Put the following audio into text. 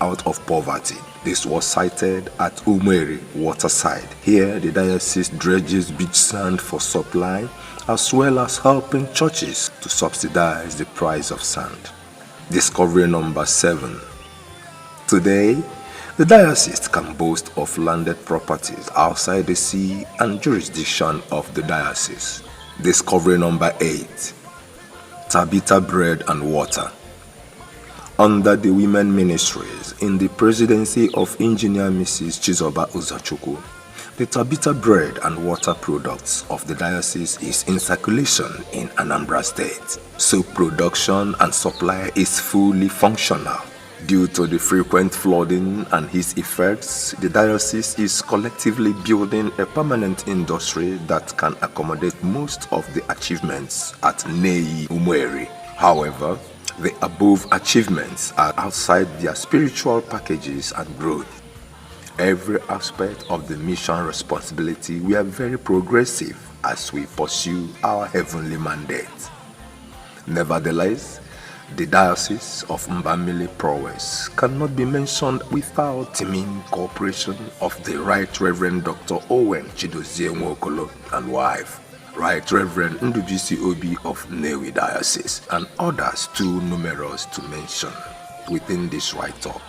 out of poverty. This was sited at Umeri waterside. Here, the diocese dredges beach sand for supply, as well as helping churches to subsidize the price of sand. Discovery number 7. Today, the diocese can boast of landed properties outside the see and jurisdiction of the diocese. Discovery number 8. Tabitha Bread and Water. Under the women ministries in the presidency of Engineer Mrs. Chizoba Uzachukwu, the Tabitha Bread and Water products of the diocese is in circulation in Anambra State. Soap production and supply is fully functional. Due to the frequent flooding and its effects, the diocese is collectively building a permanent industry that can accommodate most of the achievements at Nei Umweri. However, the above achievements are outside their spiritual packages and growth. Every aspect of the mission responsibility, we are very progressive as we pursue our heavenly mandate. Nevertheless, the Diocese of Mbamili prowess cannot be mentioned without teaming cooperation of the Right Reverend Dr. Owen Chidozie Nwokolo and wife, Right Reverend Ndubisi Obi of Nnewi Diocese, and others too numerous to mention within this write-up.